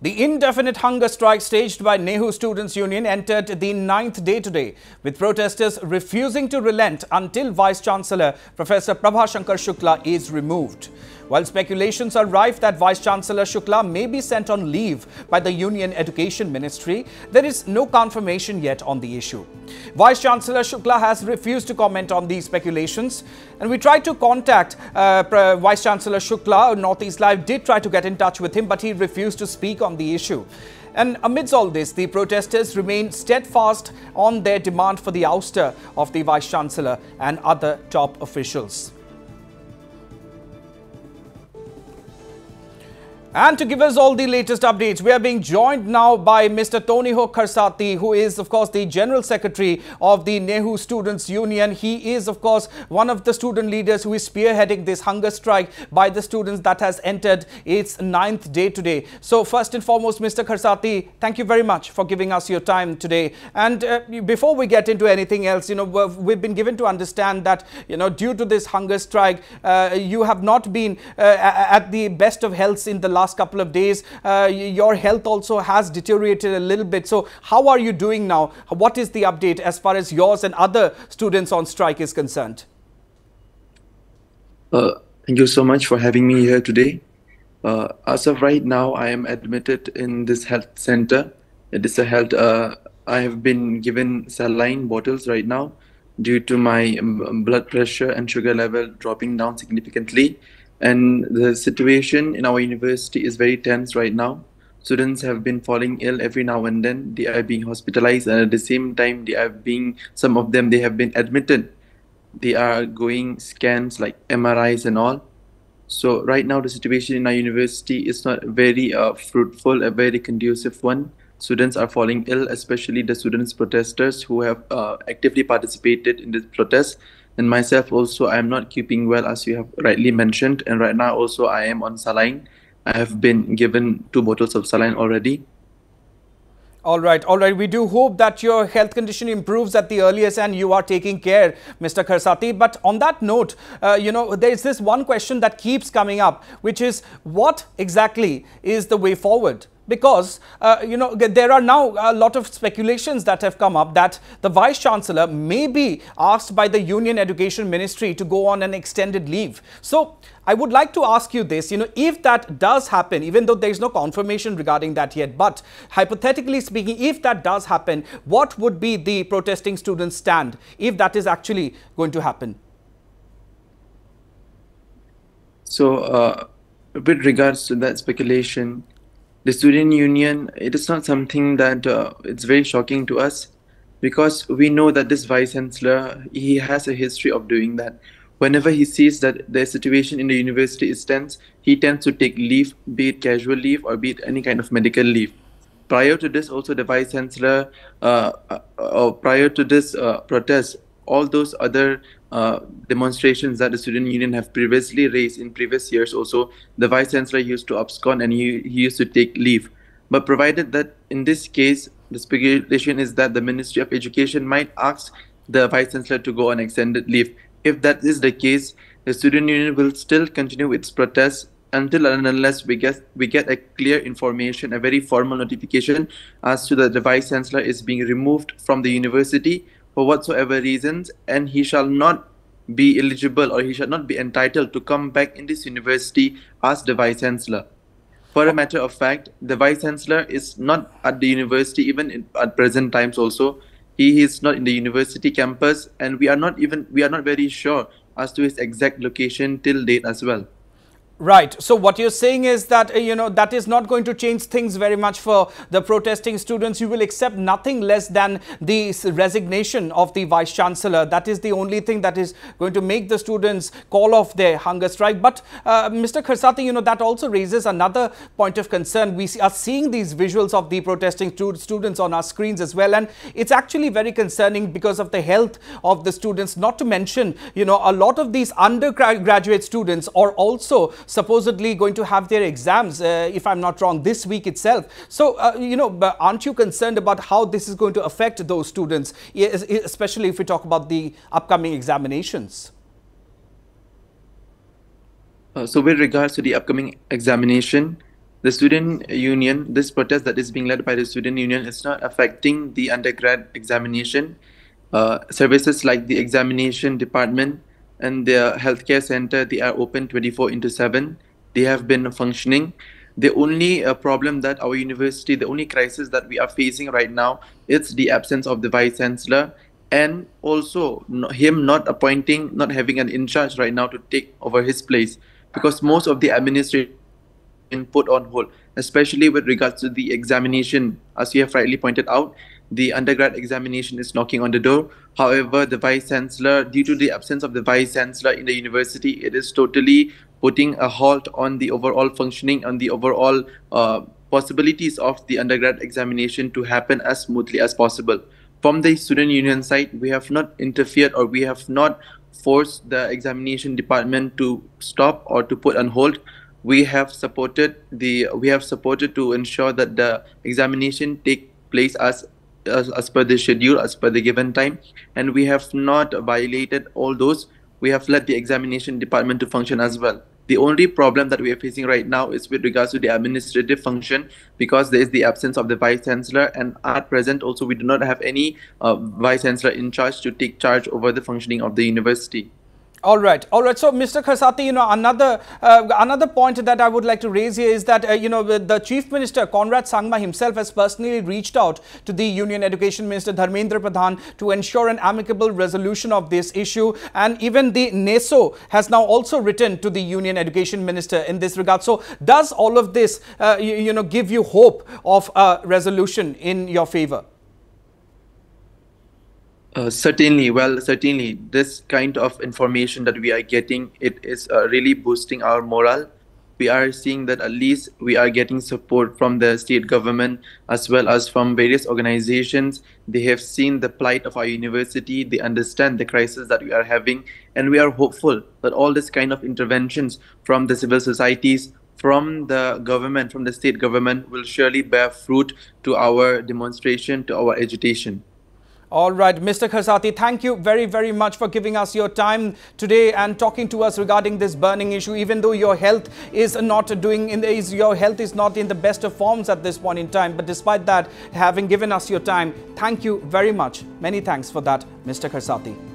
The indefinite hunger strike staged by NEHU Students' Union entered the 9th day today, with protesters refusing to relent until Vice-Chancellor Professor 𝗏𝗏𝗏𝗏𝗏 is removed. While speculations are rife that Vice-Chancellor 𝗏𝗏𝗏𝗏𝗏 may be sent on leave by the Union Education Ministry, there is no confirmation yet on the issue. Vice-Chancellor 𝗏𝗏𝗏𝗏𝗏 has refused to comment on these speculations, and we tried to contact Vice-Chancellor 𝗏𝗏𝗏𝗏𝗏. Northeast Live did try to get in touch with him, but he refused to speak on the issue. And amidst all this, the protesters remain steadfast on their demand for the ouster of the Vice-Chancellor and other top officials. And to give us all the latest updates, we are being joined now by Mr. Toniho Kharsati, who is, of course, the General Secretary of the NEHU Students' Union. He is, of course, one of the student leaders who is spearheading this hunger strike by the students that has entered its 9th day today. So, first and foremost, Mr. Kharsati, thank you very much for giving us your time today. And before we get into anything else, we've been given to understand that, due to this hunger strike, you have not been at the best of health in the last couple of days. Your health also has deteriorated a little bit. So how are you doing now? What is the update as far as yours and other students on strike is concerned? Thank you so much for having me here today. As of right now, I am admitted in this health center. It is a health, I have been given saline bottles right now due to my blood pressure and sugar level dropping down significantly. And the situation in our university is very tense right now. Students have been falling ill every now and then. They are being hospitalized, and at the same time, some of them, they have been admitted. They are going scans like MRIs and all. So right now, the situation in our university is not very fruitful, a very conducive one. Students are falling ill, especially the students protesters who have actively participated in this protest. And myself also, I am not keeping well, as you have rightly mentioned. And right now also, I am on saline. I have been given 2 bottles of saline already. All right. We do hope that your health condition improves at the earliest and you are taking care, Mr. Kharsati. But on that note, there is this one question that keeps coming up, which is what exactly is the way forward? Because, there are now a lot of speculations that have come up that the Vice-Chancellor may be asked by the Union Education Ministry to go on an extended leave. So, I would like to ask you this, if that does happen, even though there is no confirmation regarding that yet, but hypothetically speaking, if that does happen, what would be the protesting students' stand if that is actually going to happen? So, with regards to that speculation, the student union, it is not something that it's very shocking to us, because we know that this Vice-Chancellor, he has a history of doing that. Whenever he sees that the situation in the university is tense, he tends to take leave, be it casual leave or be it any kind of medical leave. Prior to this, also the Vice-Chancellor, prior to this protest, all those other demonstrations that the student union have previously raised in previous years also, the Vice-Chancellor used to abscond and he used to take leave. But provided that in this case, the speculation is that the Ministry of Education might ask the Vice-Chancellor to go on extended leave. If that is the case, the student union will still continue its protests until and unless we get a clear information, a very formal notification as to that the Vice-Chancellor is being removed from the university for whatsoever reasons, and he shall not be eligible or he shall not be entitled to come back in this university as the Vice-Chancellor. For a matter of fact, the Vice-Chancellor is not at the university even at present times also. He is not in the university campus, and we are not very sure as to his exact location till date as well. Right. So what you're saying is that, that is not going to change things very much for the protesting students. You will accept nothing less than the resignation of the Vice-Chancellor. That is the only thing that is going to make the students call off their hunger strike. But Mr. Kharsati, that also raises another point of concern. We are seeing these visuals of the protesting students on our screens as well. And it's actually very concerning because of the health of the students, not to mention, a lot of these undergraduate students are also supposedly going to have their exams, if I'm not wrong, this week itself. So, aren't you concerned about how this is going to affect those students, especially if we talk about the upcoming examinations? So with regards to the upcoming examination, the student union, this protest that is being led by the student union, is not affecting the undergrad examination. Services like the examination department and the healthcare center, they are open 24/7. They have been functioning. The only problem that our university, the only crisis that we are facing right now, it's the absence of the vice chancellor, and also him not appointing, not having an in charge right now to take over his place, because most of the administration been put on hold, especially with regards to the examination. As you have rightly pointed out, the undergrad examination is knocking on the door. However, the vice chancellor, due to the absence of the vice chancellor in the university, it is totally putting a halt on the overall functioning, on the overall possibilities of the undergrad examination to happen as smoothly as possible. From the student union side, we have not interfered, or we have not forced the examination department to stop or to put on hold. We have supported to ensure that the examination take place as per the schedule, as per the given time, and we have not violated all those. We have let the examination department to function as well. The only problem that we are facing right now is with regards to the administrative function, because there is the absence of the vice chancellor, and at present also we do not have any vice chancellor in charge to take charge over the functioning of the university. All right. So, Mr. Kharsati, another point that I would like to raise here is that, the Chief Minister, Conrad Sangma himself, has personally reached out to the Union Education Minister, 𝗏𝗏𝗏𝗏, to ensure an amicable resolution of this issue. And even the NEHU has now also written to the Union Education Minister in this regard. So, does all of this, give you hope of a resolution in your favor? Certainly, this kind of information that we are getting, it is really boosting our morale. We are seeing that at least we are getting support from the state government as well as from various organizations. They have seen the plight of our university, they understand the crisis that we are having, and we are hopeful that all this kind of interventions from the civil societies, from the government, from the state government, will surely bear fruit to our demonstration, to our agitation. All right, Mr. Kharsati, thank you very, very much for giving us your time today and talking to us regarding this burning issue. Even though your health is not in the best of forms at this point in time, but despite that, having given us your time, thank you very much. Many thanks for that, Mr. Kharsati.